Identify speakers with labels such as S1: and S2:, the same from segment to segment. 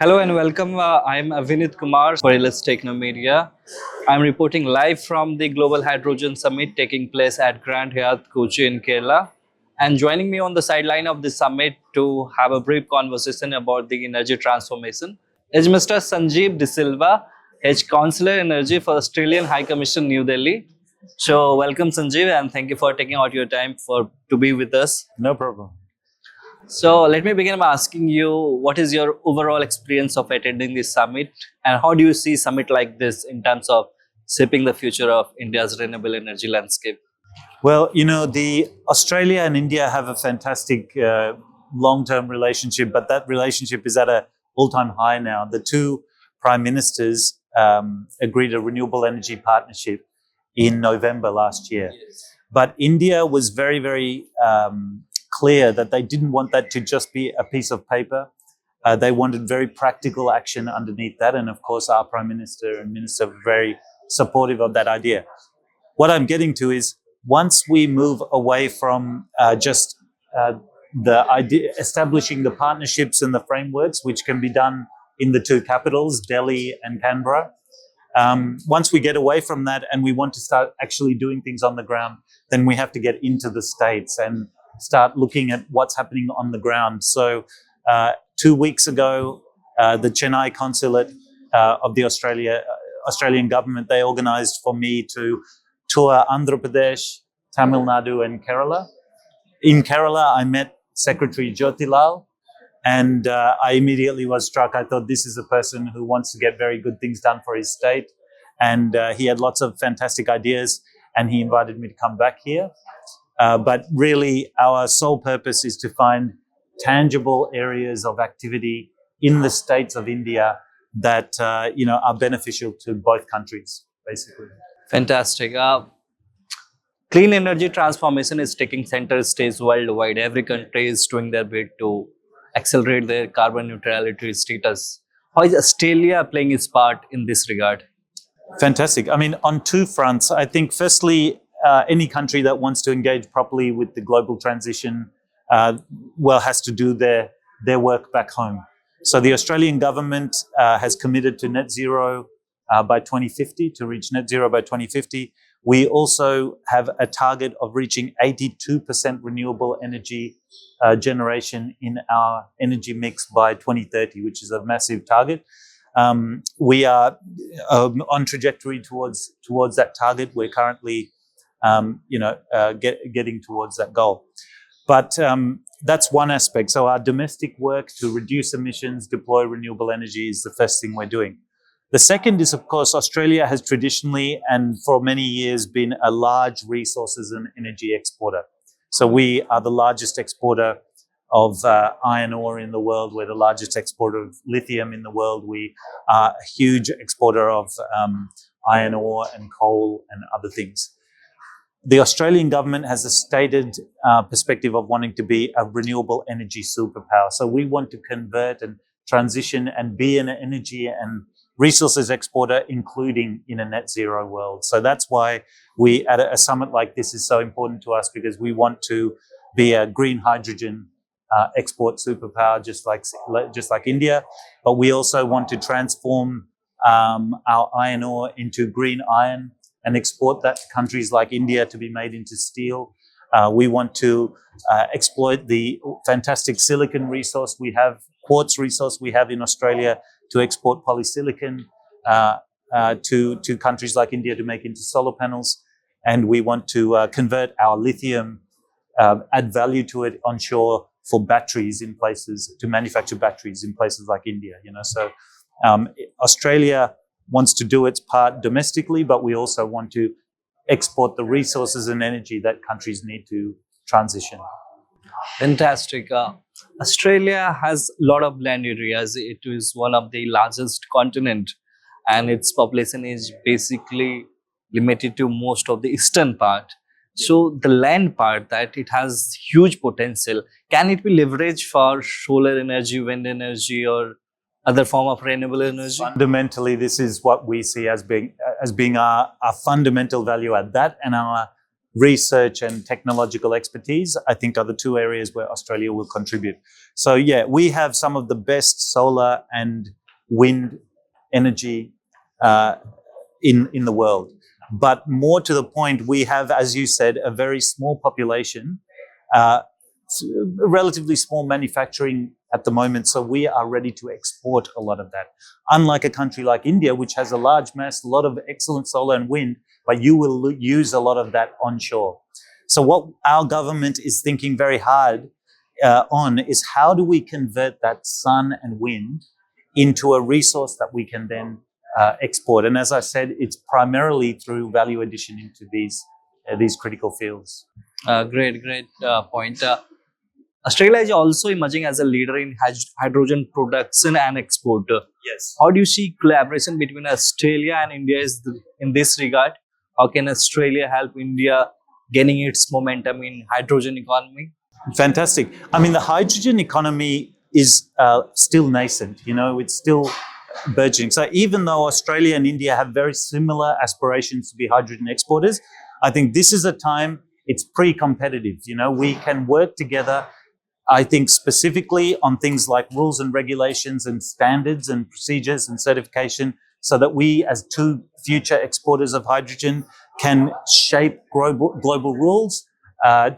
S1: Hello and welcome. I am Abhineet Kumar for Elets Technomedia. I'm reporting live from the Global Hydrogen Summit taking place at Grand Hyatt Kochi in Kerala. And joining me on the sideline of the summit to have a brief conversation about the energy transformation is Mr. Sanjiva De Silva, Counsellor Energy for Australian High Commission, New Delhi. So welcome Sanjiv and thank you for taking out your time to be with us.
S2: No problem.
S1: So let me begin by asking you, what is your overall experience of attending this summit and how do you see summit like this in terms of shaping the future of India's renewable energy landscape?
S2: Well, the Australia and India have a fantastic long-term relationship, but that relationship is at an all-time high now. The two prime ministers agreed a renewable energy partnership in November last year. But India was very, very clear that they didn't want that to just be a piece of paper. They wanted very practical action underneath that. And of course, our Prime Minister and Minister were very supportive of that idea. What I'm getting to is once we move away from just the idea, establishing the partnerships and the frameworks, which can be done in the two capitals, Delhi and Canberra, once we get away from that and we want to start actually doing things on the ground, then we have to get into the states and start looking at what's happening on the ground. So 2 weeks ago, the Chennai consulate of the Australian government, they organised for me to tour Andhra Pradesh, Tamil Nadu and Kerala. In Kerala, I met Secretary Jyotilal and I immediately was struck. I thought this is a person who wants to get very good things done for his state. And he had lots of fantastic ideas and he invited me to come back here. But really, our sole purpose is to find tangible areas of activity in the states of India that are beneficial to both countries, basically.
S1: Fantastic. Clean energy transformation is taking center stage worldwide. Every country is doing their bit to accelerate their carbon neutrality status. How is Australia playing its part in this regard?
S2: Fantastic. I mean, on two fronts. I think, firstly, any country that wants to engage properly with the global transition, has to do their work back home. So the Australian government has committed to net zero by 2050, to reach net zero by 2050. We also have a target of reaching 82% renewable energy generation in our energy mix by 2030, which is a massive target. We are on trajectory towards that target. We're currently getting towards that goal. But that's one aspect. So our domestic work to reduce emissions, deploy renewable energy is the first thing we're doing. The second is, of course, Australia has traditionally and for many years been a large resources and energy exporter. So we are the largest exporter of iron ore in the world. We're the largest exporter of lithium in the world. We are a huge exporter of iron ore and coal and other things. The Australian government has a stated perspective of wanting to be a renewable energy superpower. So we want to convert and transition and be an energy and resources exporter, including in a net zero world. So that's why we, at a summit like this, is so important to us, because we want to be a green hydrogen export superpower, just like India. But we also want to transform our iron ore into green iron and export that to countries like India to be made into steel. We want to exploit the fantastic silicon resource we have, quartz resource we have in Australia, to export polysilicon to countries like India to make into solar panels. And we want to convert our lithium, add value to it onshore for batteries in places, to manufacture batteries in places like India. So Australia wants to do its part domestically, but we also want to export the resources and energy that countries need to transition.
S1: Fantastic. Australia has a lot of land areas. It is one of the largest continent and its population is basically limited to most of the eastern part. So the land part, that it has huge potential. Can it be leveraged for solar energy, wind energy or other form of renewable energy?
S2: Fundamentally, this is what we see as being our fundamental value add. That and our research and technological expertise, I think are the two areas where Australia will contribute. So yeah, we have some of the best solar and wind energy in the world. But more to the point, we have, as you said, a very small population, relatively small manufacturing at the moment. So we are ready to export a lot of that. Unlike a country like India, which has a large mass, a lot of excellent solar and wind, but you will use a lot of that onshore. So what our government is thinking very hard on is how do we convert that sun and wind into a resource that we can then export. And as I said, it's primarily through value addition into these critical fields.
S1: Great point. Australia is also emerging as a leader in hydrogen production and export.
S2: Yes.
S1: How do you see collaboration between Australia and India in this regard? How can Australia help India gaining its momentum in hydrogen economy?
S2: Fantastic. I mean, the hydrogen economy is still nascent. It's still burgeoning. So even though Australia and India have very similar aspirations to be hydrogen exporters, I think this is a time it's pre-competitive. We can work together, I think, specifically on things like rules and regulations and standards and procedures and certification, so that we, as two future exporters of hydrogen, can shape global rules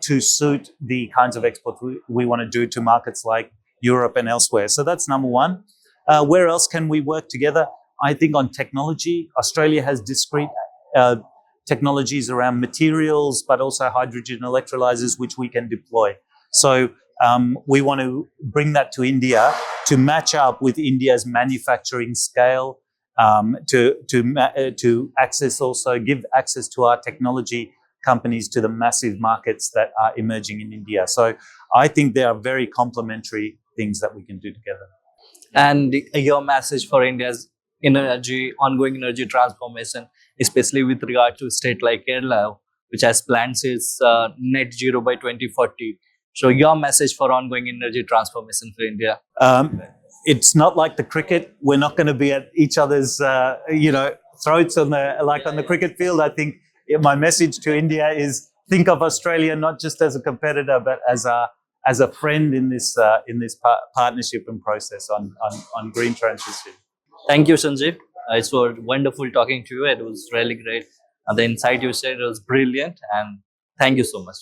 S2: to suit the kinds of exports we want to do to markets like Europe and elsewhere. So that's number one. Where else can we work together? I think on technology, Australia has discrete technologies around materials, but also hydrogen electrolyzers, which we can deploy. So we want to bring that to India to match up with India's manufacturing scale, to access, also give access to our technology companies to the massive markets that are emerging in India. So I think there are very complementary things that we can do together.
S1: And your message for India's ongoing energy transformation, especially with regard to a state like Kerala, which has plans its net zero by 2040. So your message for ongoing energy transformation for India?
S2: It's not like the cricket. We're not going to be at each other's, throats on the cricket field. I think my message to India is think of Australia not just as a competitor, but as a friend in this partnership and process on green transition.
S1: Thank you, Sanjiv. It was wonderful talking to you. It was really great. The insight you said was brilliant, and thank you so much.